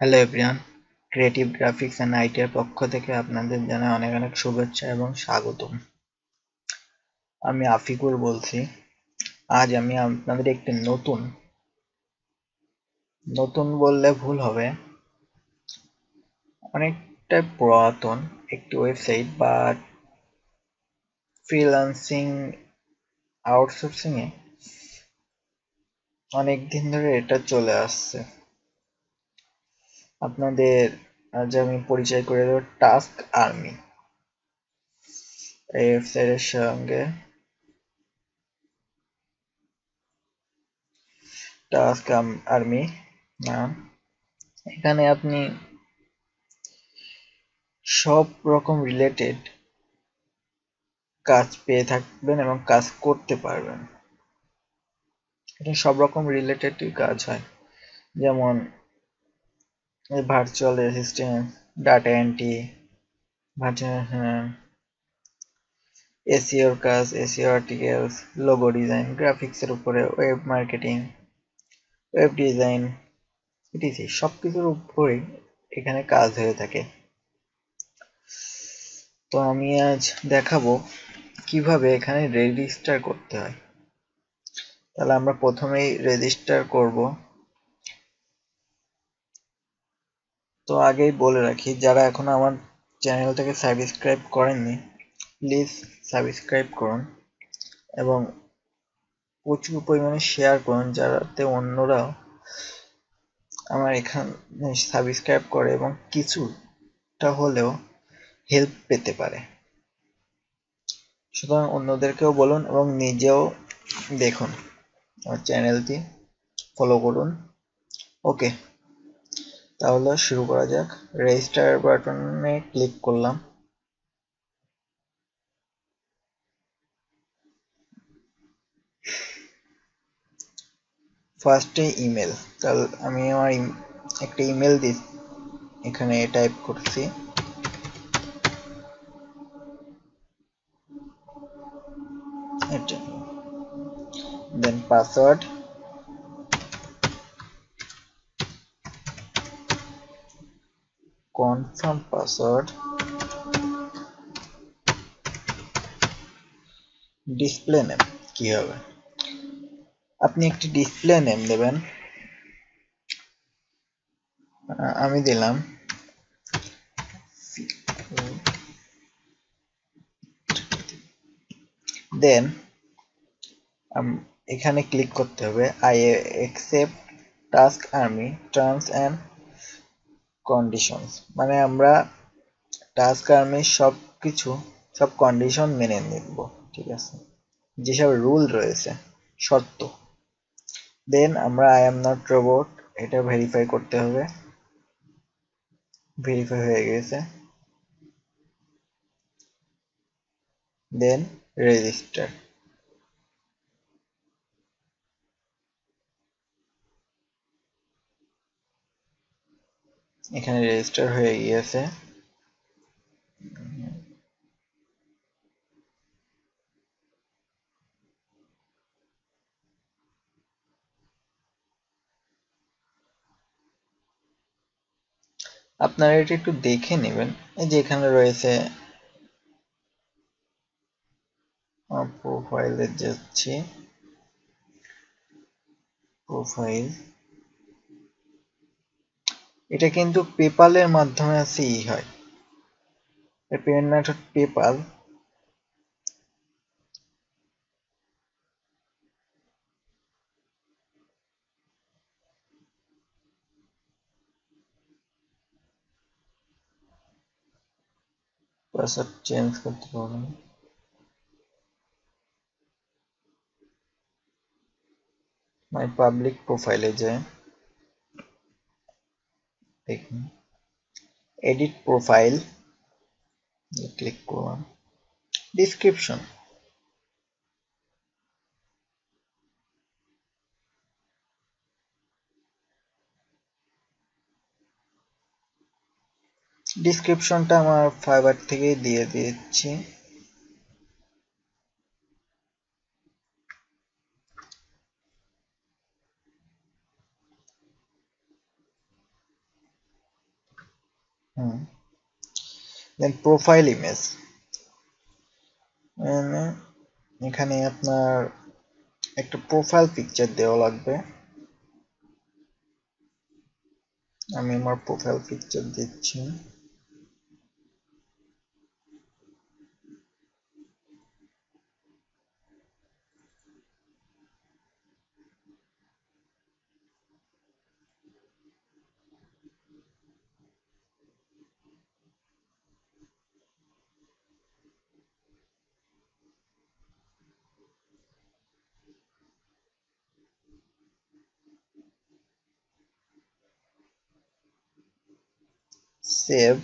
Hello everyone, creative graphics and IT এর পক্ষ থেকে আপনাদের জানাই অনেক অনেক শুভেচ্ছা এবং স্বাগতম। আমি আফিকুর বলছি। আজ আমি আপনাদের একটি নতুন বললে ভুল হবে, অনেকটা পুরাতন একটি ওয়েবসাইট বা ফ্রিল্যান্সিং আউটসোর্সিং এ অনেক দিন ধরে এটা চলে আসছে। আপনাদের আজ আমি পরিচয় করে দেব টাস্ক আর্মি এই ওয়েবসাইটের সঙ্গে। টাস্ক আর্মি নাম, এখানে আপনি সব রকম রিলেটেড কাজ পেয়ে থাকবেন এবং কাজ করতে পারবেন। এটা সব রকম রিলেটেডই কাজ হয়, যেমন ভার্চুয়াল অ্যাসিস্ট্যান্ট, ডাটা এন্ট্রি, এসইওর কাজ, এসইও আর্টিকেলস, লোগো ডিজাইন, গ্রাফিক্সের উপরে web marketing, web design, etc সবকিছুর উপরেই এখানে কাজ হয়ে থাকে। তো আমি আজ দেখাবো কিভাবে এখানে রেজিস্টার করতে হয়। তাহলে আমরা প্রথমেই রেজিস্টার করব। তো আগেই বলে রাখি, যারা এখনো আমার চ্যানেলটাকে সাবস্ক্রাইব করেননি প্লিজ সাবস্ক্রাইব করুন এবং প্রচুর পরিমাণে শেয়ার করুন, যাতে অন্যরাও আমার এখানে সাবস্ক্রাইব করে এবং কিছুটা হলেও হেল্প পেতে পারে। সুতরাং অন্যদেরকেও বলুন এবং নিজেও দেখুন, আমার চ্যানেলটি ফলো করুন। ওকে, তাহলে শুরু করা যাক। রেজিস্টার বাটনে ক্লিক করলাম। ফার্স্টে ইমেল, তাহলে আমি আমার একটা ইমেল এখানে টাইপ করছি। এটা then password, confirm password, display name কি হবে, আপনি একটি ডিসপ্লে নেম দেবেন। আমি দিলাম দেন এখানে ক্লিক করতে হবে I accept task army terms and conditions, মানে আমরা টাস্ক আর্মির সব কন্ডিশন মেনে নিব, ঠিক আছে, যেসব রুল রয়েছে, শর্ত। দেন আমরা আই এম নট রোবট এটা ভেরিফাই করতে হবে। ভেরিফাই হয়ে গেছে, দেন রেজিস্টার। এখানে রেজিস্টার হয়ে গিয়েছে। আপনারা এটা একটু দেখে নেবেন। এই যে এখানে রয়েছে, প্রোফাইলে যাচ্ছি, প্রোফাইল, এটা কিন্তু পেপালের মাধ্যমে হয়, payment method PayPal. Password change করতে পারবেন। মাই পাবলিক প্রোফাইলে যায়, দেখুন এডিট প্রোফাইল ক্লিক করলাম। ডিসক্রিপশন, ডিসক্রিপশনটা আমার ফাইবার থেকে দিয়ে দিচ্ছি। দেন প্রোফাইল ইমেজ, এখানে আপনার একটা প্রোফাইল পিকচার দেওয়া লাগবে। আমি আমার প্রোফাইল পিকচার দিচ্ছি। Save.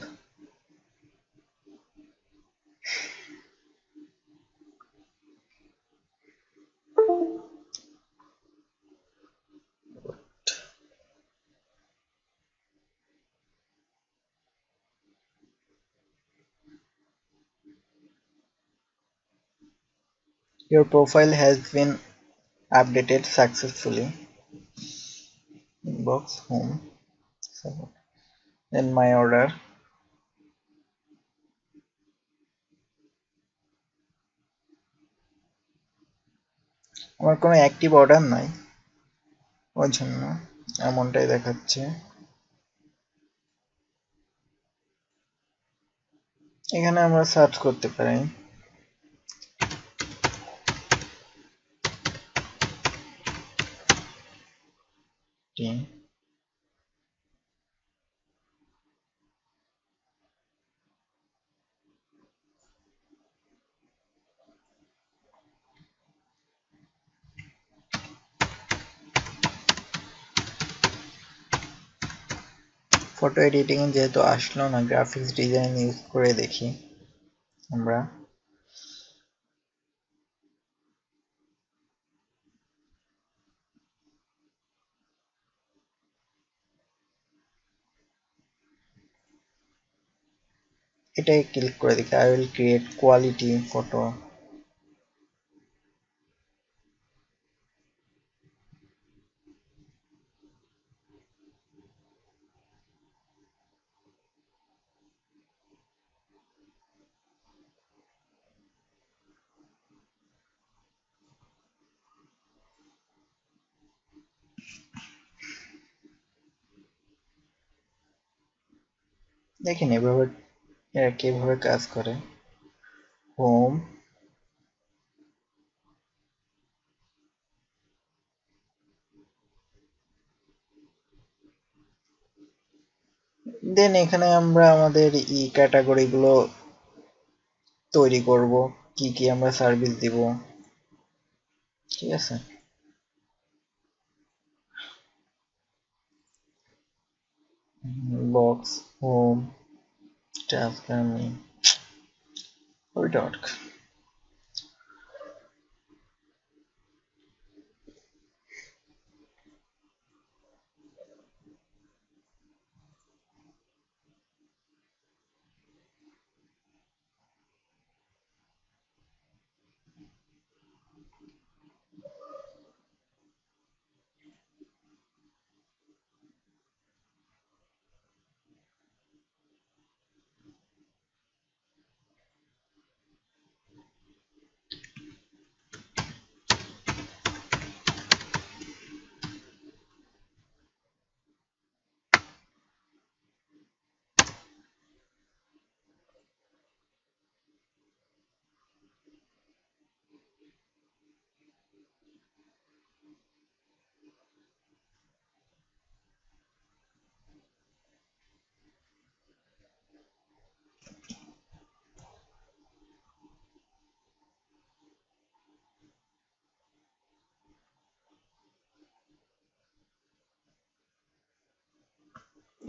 Your profile has been updated successfully. Inbox, home, then my order. আমার কোনো অ্যাক্টিভ অর্ডার নাই, ওই জন্য এমনটাই দেখাচ্ছে। এখানে আমরা সার্চ করতে পারি ফটো এডিটিং এ যেহেতু আসলো না, গ্রাফিক্স ডিজাইন ইউজ করে দেখি আমরা। এটাই ক্লিক করে দেখি, I will create quality photo. দেখেন এভাবে এরা কিভাবে কাজ করে। হোম, দেন এখানে আমরা আমাদের ক্যাটাগরি গুলো তৈরি করব, কি কি আমরা সার্ভিস দিব, ঠিক আছে। Box, home, task army, dot.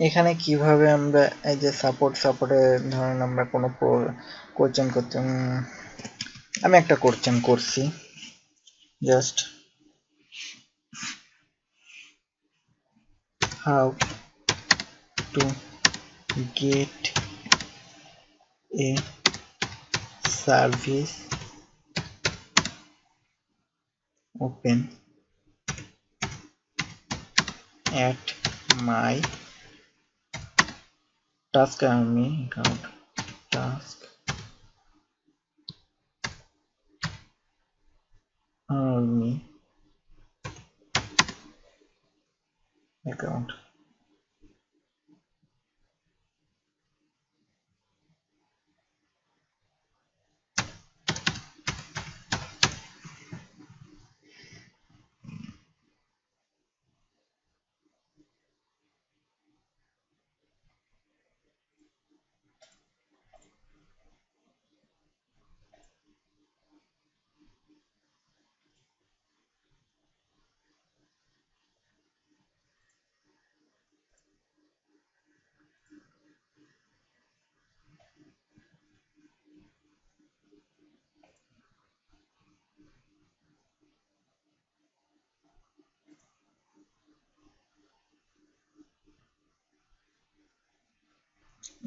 এখানে কিভাবে আমরা এই যে সাপোর্টে ধরেন আমরা কোনো কোশ্চেন করতে, আমি একটা কোশ্চেন করছি just how to get a service open at my task army account, task army account.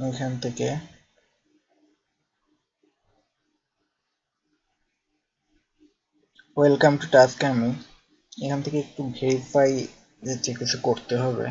এখান থেকে ওয়েলকাম টু টাস্ক আর্মি, এখান থেকে একটু ভেরিফাই যে কিছু করতে হবে।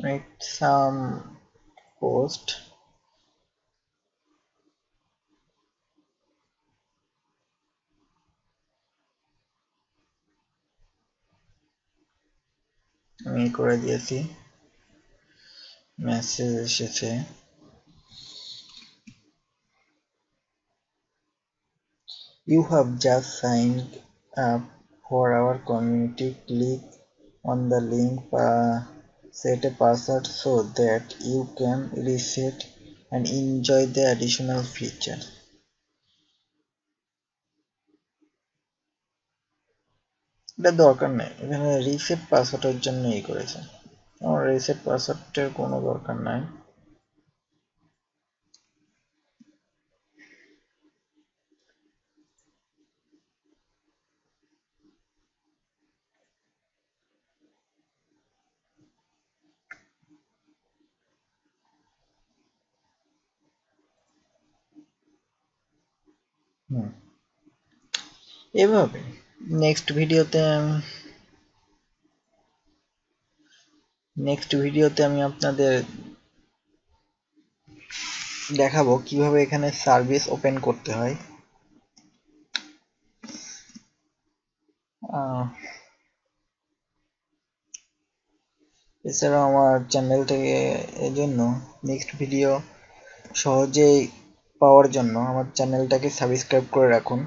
Make some post, আমি করে দিয়েছি, মেসেজ এসেছে you have just signed up for our community. Click on the link, set a password so that you can reset and enjoy the additional feature. এটা দরকার নেই, এখানে রিসেট পাসওয়ার্ডের জন্য এই করেছে, আমার রিসেট পাসওয়ার্ডের কোনো দরকার নাই। এভাবে নেক্সট ভিডিওতে আমি আপনাদের দেখাবো কিভাবে এখানে সার্ভিস ওপেন করতে হয়। এছাড়াও আমার চ্যানেল থেকে এর জন্য নেক্সট ভিডিও সহজেই পাওয়ার জন্য আমার চ্যানেলটাকে সাবস্ক্রাইব করে রাখুন,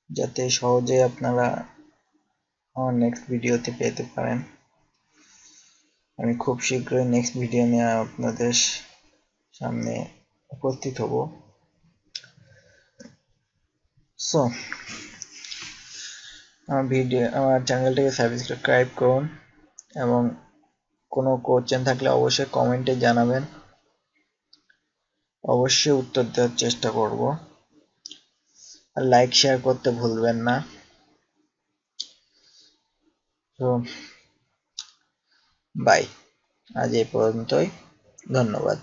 যাতে সহজে আপনারা আমার নেক্সট ভিডিওতে পেতে পারেন। আমি খুব শীঘ্রই নেক্সট ভিডিও নিয়ে আপনাদের সামনে উপস্থিত হব। সো আমার চ্যানেলটাকে সাবস্ক্রাইব করুন এবং কোনো কোশ্চেন থাকলে অবশ্যই কমেন্টে জানাবেন, অবশ্যই উত্তর দেওয়ার চেষ্টা করব। আর লাইক শেয়ার করতে ভুলবেন না। তো বাই, আজ এই পর্যন্তই, ধন্যবাদ।